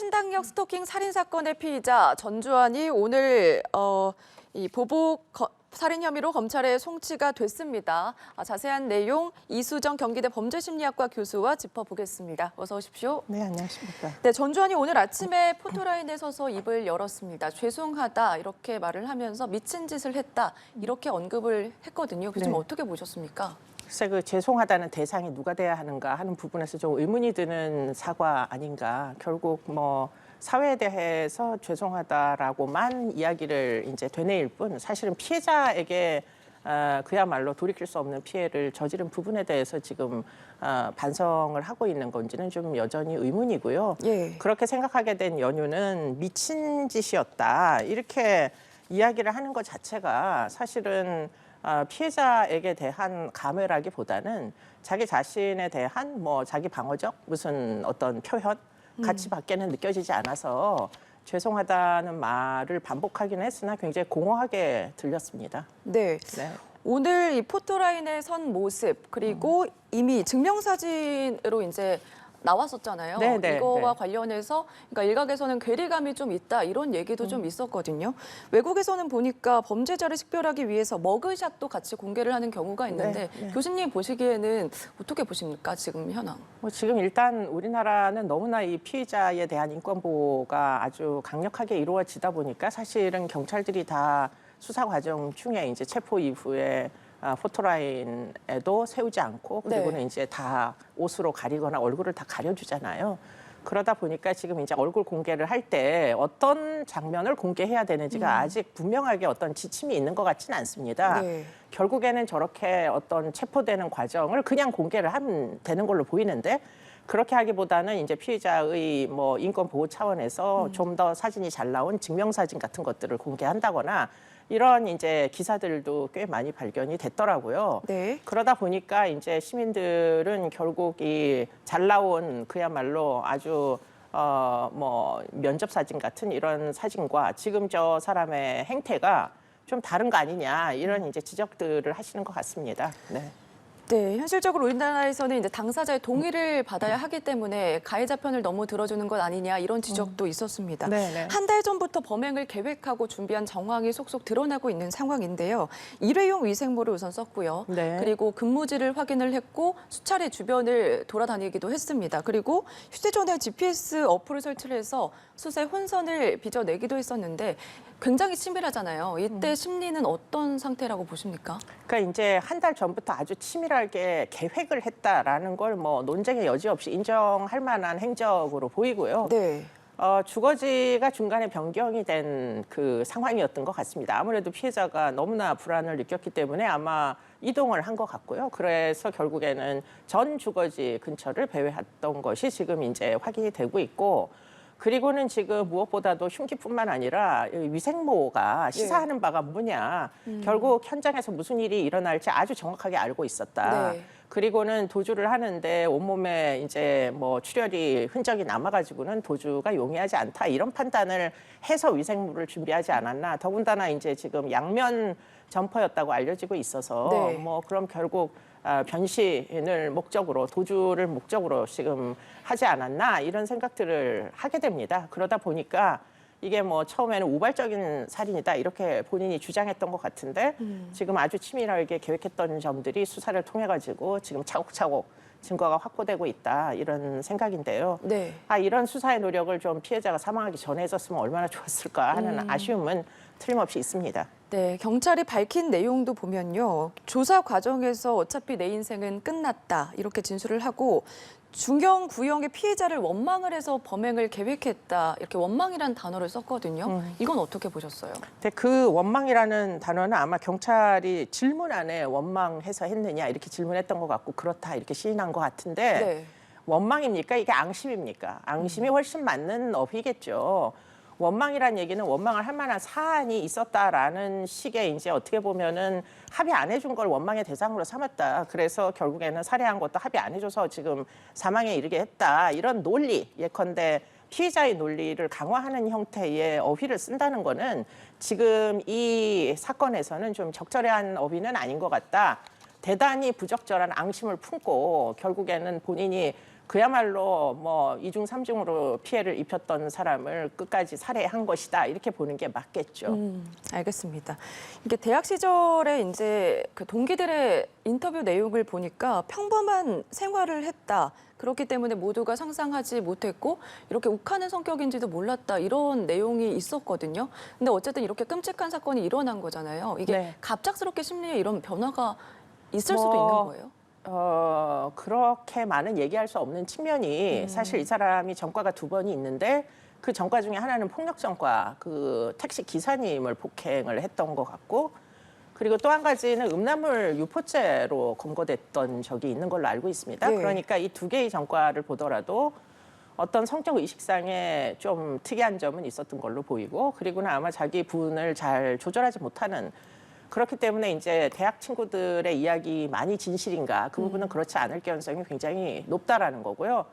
신당역 스토킹 살인 사건의 피의자 전주환이 오늘 이 보복 살인 혐의로 검찰에 송치가 됐습니다. 자세한 내용 이수정 경기대 범죄심리학과 교수와 짚어보겠습니다. 어서 오십시오. 네, 안녕하십니까. 네, 전주환이 오늘 아침에 포토라인에 서서 입을 열었습니다. 죄송하다 이렇게 말을 하면서 미친 짓을 했다 이렇게 언급을 했거든요. 그 좀 네. 어떻게 보셨습니까? 글쎄 그 죄송하다는 대상이 누가 돼야 하는가 하는 부분에서 좀 의문이 드는 사과 아닌가. 결국 뭐 사회에 대해서 죄송하다라고만 이야기를 이제 되뇌일 뿐 사실은 피해자에게 그야말로 돌이킬 수 없는 피해를 저지른 부분에 대해서 지금 반성을 하고 있는 건지는 좀 여전히 의문이고요. 예. 그렇게 생각하게 된 연유는 미친 짓이었다 이렇게 이야기를 하는 것 자체가 사실은 피해자에게 대한 감회라기보다는 자기 자신에 대한 뭐 자기 방어적 무슨 어떤 표현 가치밖에는 느껴지지 않아서 죄송하다는 말을 반복하기는 했으나 굉장히 공허하게 들렸습니다. 네. 네. 오늘 이 포토라인에 선 모습 그리고 이미 증명사진으로 이제 나왔었잖아요. 네, 네, 이거와 네. 관련해서 그러니까 일각에서는 괴리감이 좀 있다 이런 얘기도 좀 있었거든요. 외국에서는 보니까 범죄자를 식별하기 위해서 머그샷도 같이 공개를 하는 경우가 있는데 네, 네. 교수님 보시기에는 어떻게 보십니까? 지금 현황. 뭐 지금 일단 우리나라는 너무나 이 피의자에 대한 인권 보호가 아주 강력하게 이루어지다 보니까 사실은 경찰들이 다 수사 과정 중에 이제 체포 이후에 포토라인에도 세우지 않고 그리고는 네. 이제 다 옷으로 가리거나 얼굴을 다 가려주잖아요. 그러다 보니까 지금 이제 얼굴 공개를 할 때 어떤 장면을 공개해야 되는지가 아직 분명하게 어떤 지침이 있는 것 같지는 않습니다. 네. 결국에는 저렇게 어떤 체포되는 과정을 그냥 공개를 하면 되는 걸로 보이는데 그렇게 하기보다는 이제 피해자의 뭐 인권 보호 차원에서 좀 더 사진이 잘 나온 증명사진 같은 것들을 공개한다거나 이런 이제 기사들도 꽤 많이 발견이 됐더라고요. 네. 그러다 보니까 이제 시민들은 결국 이 잘 나온 그야말로 아주 뭐 면접 사진 같은 이런 사진과 지금 저 사람의 행태가 좀 다른 거 아니냐 이런 이제 지적들을 하시는 것 같습니다. 네. 네, 현실적으로 우리나라에서는 이제 당사자의 동의를 받아야 하기 때문에 가해자 편을 너무 들어주는 것 아니냐 이런 지적도 있었습니다. 네네. 한 달 전부터 범행을 계획하고 준비한 정황이 속속 드러나고 있는 상황인데요. 일회용 위생모를 우선 썼고요. 네. 그리고 근무지를 확인을 했고 수차례 주변을 돌아다니기도 했습니다. 그리고 휴대전화에 GPS 어플을 설치를 해서 수세 혼선을 빚어내기도 했었는데 굉장히 치밀하잖아요. 이때 심리는 어떤 상태라고 보십니까? 그러니까 이제 한 달 전부터 아주 치밀하게 계획을 했다라는 걸 뭐 논쟁의 여지 없이 인정할 만한 행적으로 보이고요. 네. 주거지가 중간에 변경이 된 그 상황이었던 것 같습니다. 아무래도 피해자가 너무나 불안을 느꼈기 때문에 아마 이동을 한 것 같고요. 그래서 결국에는 전 주거지 근처를 배회했던 것이 지금 이제 확인이 되고 있고 그리고는 지금 무엇보다도 흉기뿐만 아니라 위생모가 시사하는 바가 뭐냐. 결국 현장에서 무슨 일이 일어날지 아주 정확하게 알고 있었다. 네. 그리고는 도주를 하는데 온몸에 이제 뭐 출혈이 흔적이 남아가지고는 도주가 용이하지 않다. 이런 판단을 해서 위생모를 준비하지 않았나. 더군다나 이제 지금 양면 점퍼였다고 알려지고 있어서 네. 뭐 그럼 결국 변신을 목적으로 도주를 목적으로 지금 하지 않았나 이런 생각들을 하게 됩니다. 그러다 보니까 이게 뭐 처음에는 우발적인 살인이다 이렇게 본인이 주장했던 것 같은데 지금 아주 치밀하게 계획했던 점들이 수사를 통해 가지고 지금 차곡차곡 증거가 확보되고 있다 이런 생각인데요. 네. 이런 수사의 노력을 좀 피해자가 사망하기 전에 했었으면 얼마나 좋았을까 하는 아쉬움은 틀림없이 있습니다. 네, 경찰이 밝힌 내용도 보면요. 조사 과정에서 어차피 내 인생은 끝났다 이렇게 진술을 하고 중형, 구형의 피해자를 원망을 해서 범행을 계획했다 이렇게 원망이라는 단어를 썼거든요. 이건 어떻게 보셨어요? 근데 그 원망이라는 단어는 아마 경찰이 질문 안에 원망해서 했느냐 이렇게 질문했던 것 같고 그렇다 이렇게 시인한 것 같은데 네. 원망입니까? 이게 앙심입니까? 앙심이 훨씬 맞는 어휘겠죠. 원망이란 얘기는 원망을 할 만한 사안이 있었다라는 식의 이제 어떻게 보면은 합의 안 해준 걸 원망의 대상으로 삼았다. 그래서 결국에는 살해한 것도 합의 안 해줘서 지금 사망에 이르게 했다. 이런 논리, 예컨대 피의자의 논리를 강화하는 형태의 어휘를 쓴다는 거는 지금 이 사건에서는 좀 적절한 어휘는 아닌 것 같다. 대단히 부적절한 앙심을 품고 결국에는 본인이 그야말로 뭐 이중 삼중으로 피해를 입혔던 사람을 끝까지 살해한 것이다 이렇게 보는 게 맞겠죠. 알겠습니다. 이게 대학 시절에 이제 그 동기들의 인터뷰 내용을 보니까 평범한 생활을 했다. 그렇기 때문에 모두가 상상하지 못했고 이렇게 욱하는 성격인지도 몰랐다. 이런 내용이 있었거든요. 근데 어쨌든 이렇게 끔찍한 사건이 일어난 거잖아요. 이게 네. 갑작스럽게 심리에 이런 변화가 있을 수도 뭐, 있는 거예요? 그렇게 많은 얘기할 수 없는 측면이 사실 이 사람이 전과가 2번이 있는데 그 전과 중에 하나는 폭력 전과, 그 택시 기사님을 폭행을 했던 것 같고 그리고 또 한 가지는 음란물 유포죄로 검거됐던 적이 있는 걸로 알고 있습니다. 네. 그러니까 이 2개의 전과를 보더라도 어떤 성격 의식상에 좀 특이한 점은 있었던 걸로 보이고 그리고는 아마 자기 분을 잘 조절하지 못하는 그렇기 때문에 이제 대학 친구들의 이야기 많이 진실인가 그 부분은 그렇지 않을 가능성이 굉장히 높다라는 거고요.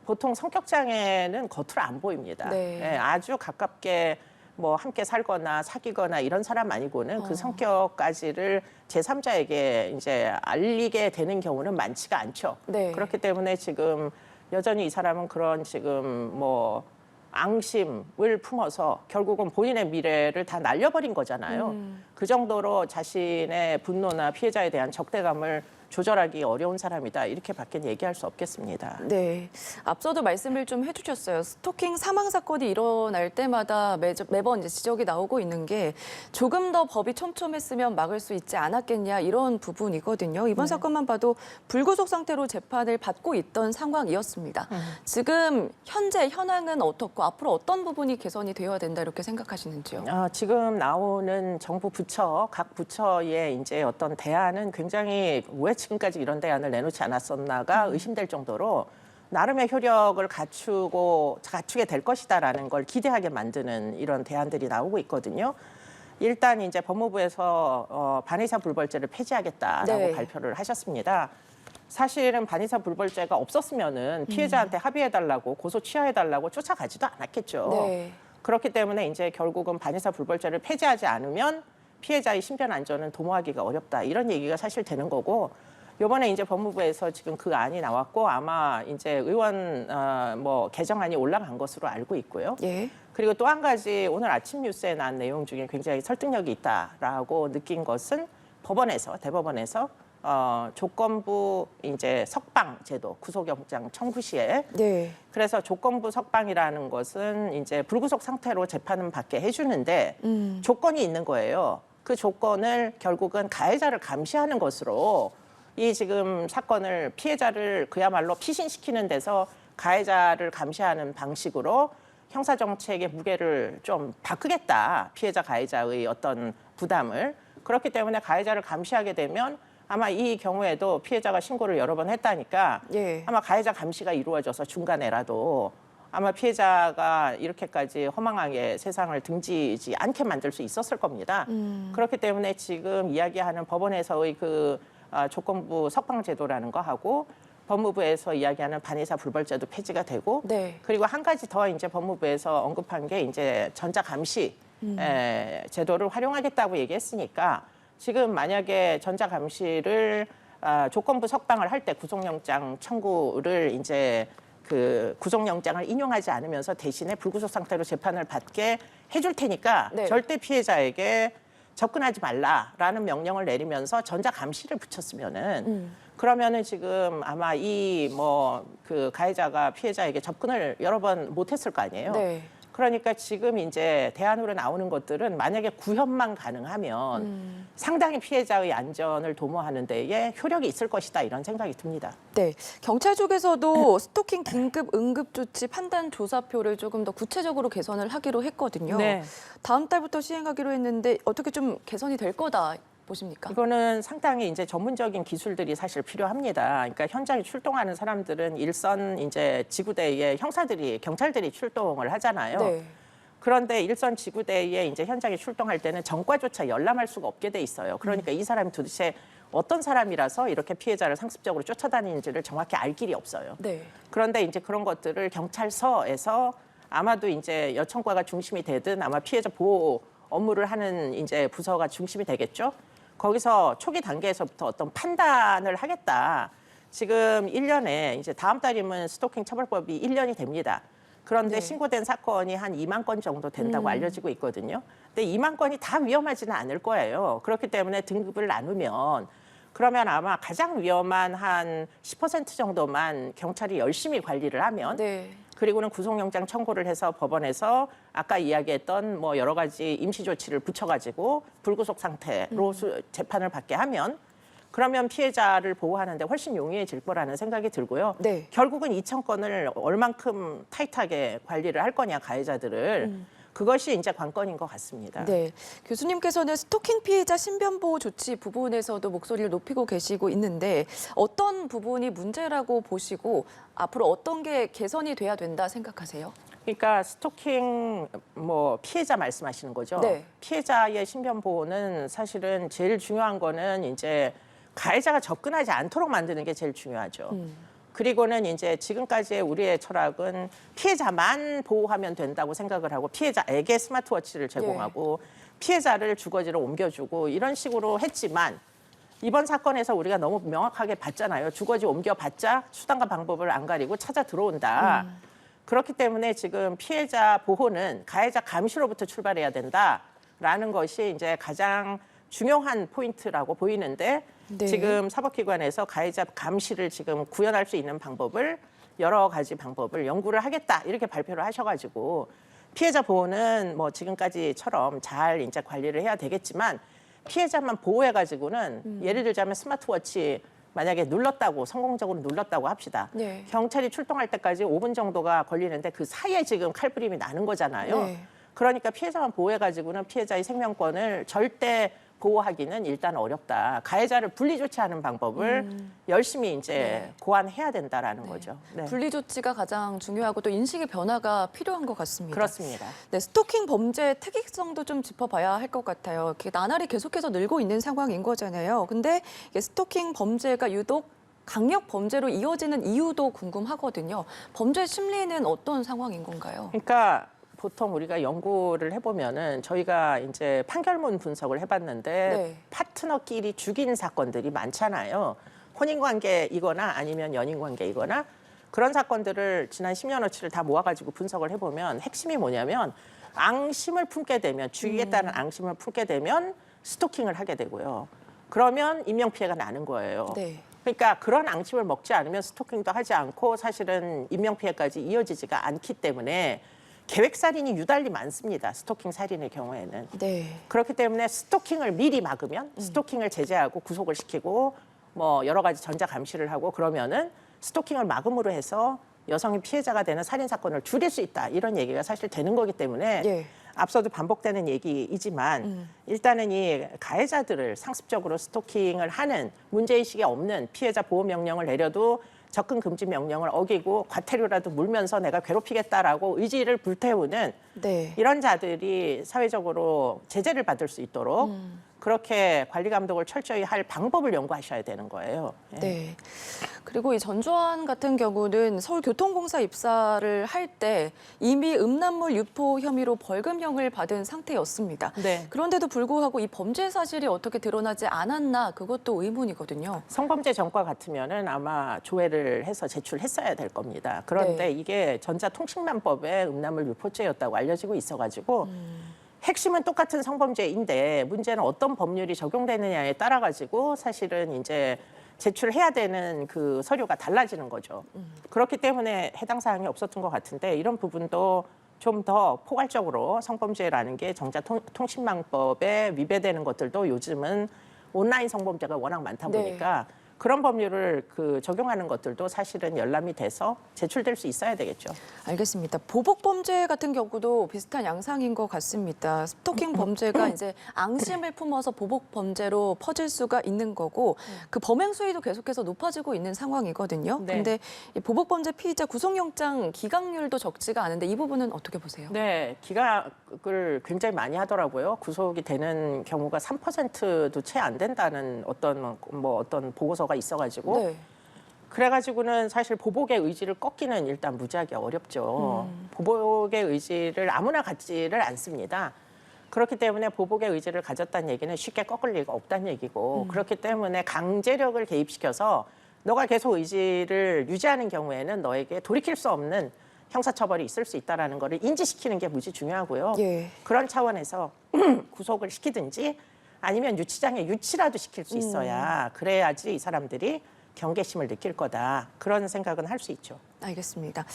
보통 성격 장애는 겉으로 안 보입니다. 네. 예, 아주 가깝게 뭐 함께 살거나 사귀거나 이런 사람 아니고는 그 성격까지를 제3자에게 이제 알리게 되는 경우는 많지가 않죠. 네. 그렇기 때문에 지금 여전히 이 사람은 그런 지금 뭐 앙심을 품어서 결국은 본인의 미래를 다 날려버린 거잖아요. 그 정도로 자신의 분노나 피해자에 대한 적대감을 조절하기 어려운 사람이다. 이렇게밖에 얘기할 수 없겠습니다. 네. 앞서도 말씀을 좀 해주셨어요. 스토킹 사망 사건이 일어날 때마다 매번 이제 지적이 나오고 있는 게 조금 더 법이 촘촘했으면 막을 수 있지 않았겠냐 이런 부분이거든요. 이번 사건만 봐도 불구속 상태로 재판을 받고 있던 상황이었습니다. 지금 현재 현황은 어떻고 앞으로 어떤 부분이 개선이 되어야 된다 이렇게 생각하시는지요? 지금 나오는 정부 부처, 각 부처의 이제 어떤 대안은 굉장히 왜 지금까지 이런 대안을 내놓지 않았었나가 의심될 정도로 나름의 효력을 갖추게 될 것이다라는 걸 기대하게 만드는 이런 대안들이 나오고 있거든요. 일단 이제 법무부에서 반의사 불벌죄를 폐지하겠다라고 네. 발표를 하셨습니다. 사실은 반의사 불벌죄가 없었으면은 피해자한테 합의해달라고 고소 취하해달라고 쫓아가지도 않았겠죠. 네. 그렇기 때문에 이제 결국은 반의사 불벌죄를 폐지하지 않으면 피해자의 신변 안전은 도모하기가 어렵다 이런 얘기가 사실 되는 거고 이번에 이제 법무부에서 지금 그 안이 나왔고 아마 이제 의원 뭐 개정안이 올라간 것으로 알고 있고요. 예. 그리고 또 한 가지 오늘 아침 뉴스에 난 내용 중에 굉장히 설득력이 있다라고 느낀 것은 대법원에서 조건부 이제 석방 제도 구속영장 청구 시에 네. 그래서 조건부 석방이라는 것은 이제 불구속 상태로 재판은 받게 해주는데 조건이 있는 거예요. 그 조건을 결국은 가해자를 감시하는 것으로 이 지금 사건을 피해자를 그야말로 피신시키는 데서 가해자를 감시하는 방식으로 형사정책의 무게를 좀 바꾸겠다. 피해자 가해자의 어떤 부담을. 그렇기 때문에 가해자를 감시하게 되면 아마 이 경우에도 피해자가 신고를 여러 번 했다니까 예. 아마 가해자 감시가 이루어져서 중간에라도 아마 피해자가 이렇게까지 허망하게 세상을 등지지 않게 만들 수 있었을 겁니다. 그렇기 때문에 지금 이야기하는 법원에서의 그 조건부 석방제도라는 거 하고 법무부에서 이야기하는 반의사 불벌죄도 폐지가 되고 네. 그리고 한 가지 더 이제 법무부에서 언급한 게 이제 전자감시 제도를 활용하겠다고 얘기했으니까 지금 만약에 전자감시를 조건부 석방을 할 때 구속영장 청구를 이제 그 구속영장을 인용하지 않으면서 대신에 불구속 상태로 재판을 받게 해줄 테니까 네. 절대 피해자에게 접근하지 말라라는 명령을 내리면서 전자감시를 붙였으면은 그러면은 지금 아마 이 뭐 그 가해자가 피해자에게 접근을 여러 번 못했을 거 아니에요. 네. 그러니까 지금 이제 대안으로 나오는 것들은 만약에 구현만 가능하면 상당히 피해자의 안전을 도모하는 데에 효력이 있을 것이다 이런 생각이 듭니다. 네. 경찰 쪽에서도 스토킹 긴급 응급 조치 판단 조사표를 조금 더 구체적으로 개선을 하기로 했거든요. 네. 다음 달부터 시행하기로 했는데 어떻게 좀 개선이 될 거다 보십니까? 이거는 상당히 이제 전문적인 기술들이 사실 필요합니다. 그러니까 현장에 출동하는 사람들은 일선 이제 지구대에 경찰들이 출동을 하잖아요. 네. 그런데 일선 지구대에 이제 현장에 출동할 때는 전과조차 열람할 수가 없게 돼 있어요. 그러니까 이 사람이 도대체 어떤 사람이라서 이렇게 피해자를 상습적으로 쫓아다니는지를 정확히 알 길이 없어요. 네. 그런데 이제 그런 것들을 경찰서에서 아마도 이제 여청과가 중심이 되든 아마 피해자 보호 업무를 하는 이제 부서가 중심이 되겠죠. 거기서 초기 단계에서부터 어떤 판단을 하겠다. 지금 1년에 이제 다음 달이면 스토킹 처벌법이 1년이 됩니다. 그런데 네. 신고된 사건이 한 2만 건 정도 된다고 알려지고 있거든요. 근데 2만 건이 다 위험하지는 않을 거예요. 그렇기 때문에 등급을 나누면 그러면 아마 가장 위험한 한 10% 정도만 경찰이 열심히 관리를 하면 네. 그리고는 구속영장 청구를 해서 법원에서 아까 이야기했던 뭐 여러 가지 임시 조치를 붙여가지고 불구속 상태로 재판을 받게 하면 그러면 피해자를 보호하는데 훨씬 용이해질 거라는 생각이 들고요. 네. 결국은 2천 건을 얼만큼 타이트하게 관리를 할 거냐 가해자들을 그것이 이제 관건인 것 같습니다. 네. 교수님께서는 스토킹 피해자 신변 보호 조치 부분에서도 목소리를 높이고 계시고 있는데 어떤 부분이 문제라고 보시고 앞으로 어떤 게 개선이 돼야 된다 생각하세요? 그러니까 스토킹 뭐 피해자 말씀하시는 거죠. 네. 피해자의 신변 보호는 사실은 제일 중요한 거는 이제 가해자가 접근하지 않도록 만드는 게 제일 중요하죠. 그리고는 이제 지금까지의 우리의 철학은 피해자만 보호하면 된다고 생각을 하고 피해자에게 스마트워치를 제공하고 피해자를 주거지로 옮겨주고 이런 식으로 했지만 이번 사건에서 우리가 너무 명확하게 봤잖아요. 주거지 옮겨봤자 수단과 방법을 안 가리고 찾아 들어온다. 그렇기 때문에 지금 피해자 보호는 가해자 감시로부터 출발해야 된다라는 것이 이제 가장 중요한 포인트라고 보이는데 네. 지금 사법기관에서 가해자 감시를 지금 구현할 수 있는 방법을 여러 가지 방법을 연구를 하겠다 이렇게 발표를 하셔가지고 피해자 보호는 뭐 지금까지처럼 잘 이제 관리를 해야 되겠지만 피해자만 보호해가지고는 예를 들자면 스마트워치 만약에 눌렀다고 성공적으로 눌렀다고 합시다. 네. 경찰이 출동할 때까지 5분 정도가 걸리는데 그 사이에 지금 칼부림이 나는 거잖아요. 네. 그러니까 피해자만 보호해가지고는 피해자의 생명권을 절대 보호하기는 일단 어렵다. 가해자를 분리 조치하는 방법을 열심히 이제 네. 고안해야 된다라는 거죠. 네. 분리 조치가 가장 중요하고 또 인식의 변화가 필요한 것 같습니다. 그렇습니다. 네, 스토킹 범죄의 특이성도 좀 짚어봐야 할 것 같아요. 이렇게 나날이 계속해서 늘고 있는 상황인 거잖아요. 근데 이게 스토킹 범죄가 유독 강력 범죄로 이어지는 이유도 궁금하거든요. 범죄 심리는 어떤 상황인 건가요? 그러니까 보통 우리가 연구를 해보면은 저희가 이제 판결문 분석을 해봤는데 네. 파트너끼리 죽인 사건들이 많잖아요. 혼인관계이거나 아니면 연인관계이거나 그런 사건들을 지난 10년어치를 다 모아가지고 분석을 해보면 핵심이 뭐냐면 앙심을 품게 되면 죽이겠다는 앙심을 품게 되면 스토킹을 하게 되고요. 그러면 인명피해가 나는 거예요. 네. 그러니까 그런 앙심을 먹지 않으면 스토킹도 하지 않고 사실은 인명피해까지 이어지지가 않기 때문에 계획살인이 유달리 많습니다. 스토킹 살인의 경우에는. 네. 그렇기 때문에 스토킹을 미리 막으면 스토킹을 제재하고 구속을 시키고 뭐 여러 가지 전자 감시를 하고 그러면은 스토킹을 막음으로 해서 여성이 피해자가 되는 살인 사건을 줄일 수 있다. 이런 얘기가 사실 되는 거기 때문에 예. 앞서도 반복되는 얘기이지만 일단은 이 가해자들을 상습적으로 스토킹을 하는 문제의식이 없는 피해자 보호 명령을 내려도 접근 금지 명령을 어기고 과태료라도 물면서 내가 괴롭히겠다라고 의지를 불태우는 네. 이런 자들이 사회적으로 제재를 받을 수 있도록 그렇게 관리 감독을 철저히 할 방법을 연구하셔야 되는 거예요. 예. 네. 그리고 이 전주환 같은 경우는 서울교통공사 입사를 할 때 이미 음란물 유포 혐의로 벌금형을 받은 상태였습니다. 네. 그런데도 불구하고 이 범죄 사실이 어떻게 드러나지 않았나 그것도 의문이거든요. 성범죄 전과 같으면은 아마 조회를 해서 제출했어야 될 겁니다. 그런데 네. 이게 전자통신망법의 음란물 유포죄였다고 알려지고 있어가지고 핵심은 똑같은 성범죄인데 문제는 어떤 법률이 적용되느냐에 따라 가지고 사실은 이제 제출해야 되는 그 서류가 달라지는 거죠. 그렇기 때문에 해당 사항이 없었던 것 같은데 이런 부분도 좀 더 포괄적으로 성범죄라는 게 전자통신망법에 위배되는 것들도 요즘은 온라인 성범죄가 워낙 많다 네. 보니까 그런 법률을 적용하는 것들도 사실은 열람이 돼서 제출될 수 있어야 되겠죠. 알겠습니다. 보복 범죄 같은 경우도 비슷한 양상인 것 같습니다. 스토킹 범죄가 이제 앙심을 품어서 보복 범죄로 퍼질 수가 있는 거고 그 범행 수위도 계속해서 높아지고 있는 상황이거든요. 네. 근데 이 보복 범죄 피의자 구속영장 기각률도 적지가 않은데 이 부분은 어떻게 보세요? 네, 기각을 굉장히 많이 하더라고요. 구속이 되는 경우가 3%도 채 안 된다는 어떤 보고서가 있어가지고 네. 그래가지고는 사실 보복의 의지를 꺾기는 일단 무지하게 어렵죠. 보복의 의지를 아무나 갖지를 않습니다. 그렇기 때문에 보복의 의지를 가졌다는 얘기는 쉽게 꺾을 리가 없다는 얘기고 그렇기 때문에 강제력을 개입시켜서 너가 계속 의지를 유지하는 경우에는 너에게 돌이킬 수 없는 형사처벌이 있을 수 있다는 것을 인지시키는 게 무지 중요하고요. 예. 그런 차원에서 구속을 시키든지 아니면 유치장에 유치라도 시킬 수 있어야 그래야지 이 사람들이 경계심을 느낄 거다. 그런 생각은 할 수 있죠. 알겠습니다.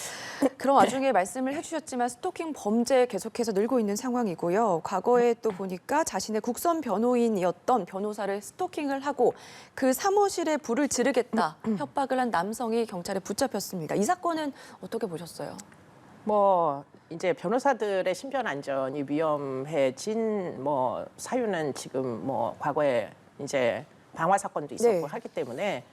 그런 와중에 말씀을 해주셨지만 스토킹 범죄 계속해서 늘고 있는 상황이고요. 과거에 또 보니까 자신의 국선 변호인이었던 변호사를 스토킹을 하고 그 사무실에 불을 지르겠다 협박을 한 남성이 경찰에 붙잡혔습니다. 이 사건은 어떻게 보셨어요? 뭐 이제 변호사들의 신변 안전이 위험해진 뭐 사유는 지금 뭐 과거에 이제 방화 사건도 있었고 네. 하기 때문에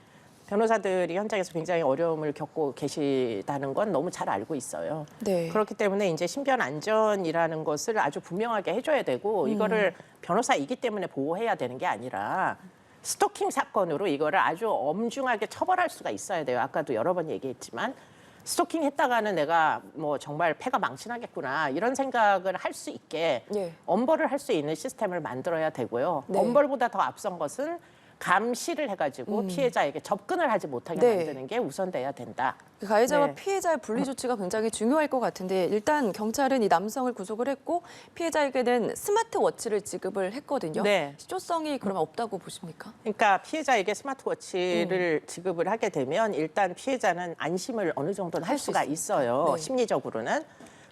변호사들이 현장에서 굉장히 어려움을 겪고 계시다는 건 너무 잘 알고 있어요. 네. 그렇기 때문에 이제 신변 안전이라는 것을 아주 분명하게 해줘야 되고 이거를 변호사이기 때문에 보호해야 되는 게 아니라 스토킹 사건으로 이거를 아주 엄중하게 처벌할 수가 있어야 돼요. 아까도 여러 번 얘기했지만 스토킹 했다가는 내가 뭐 정말 패가 망신하겠구나 이런 생각을 할 수 있게 예. 엄벌을 할 수 있는 시스템을 만들어야 되고요. 네. 엄벌보다 더 앞선 것은 감시를 해가지고 피해자에게 접근을 하지 못하게 네. 만드는 게 우선돼야 된다. 가해자와 네. 피해자의 분리 조치가 굉장히 중요할 것 같은데 일단 경찰은 이 남성을 구속을 했고 피해자에게는 스마트워치를 지급을 했거든요. 네. 실효성이 그러면 없다고 보십니까? 그러니까 피해자에게 스마트워치를 지급을 하게 되면 일단 피해자는 안심을 어느 정도는 할 할 수 수가 있습니다. 있어요. 네. 심리적으로는.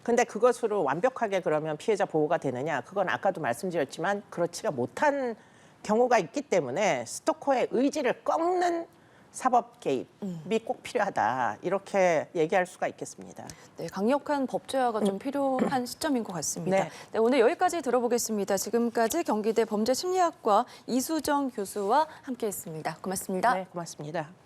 근데 그것으로 완벽하게 그러면 피해자 보호가 되느냐? 그건 아까도 말씀드렸지만 그렇지가 못한 경우가 있기 때문에 스토커의 의지를 꺾는 사법 개입이 꼭 필요하다. 이렇게 얘기할 수가 있겠습니다. 네, 강력한 법 제화가 좀 필요한 시점인 것 같습니다. 네. 네, 오늘 여기까지 들어보겠습니다. 지금까지 경기대 범죄심리학과 이수정 교수와 함께했습니다. 고맙습니다. 네, 고맙습니다.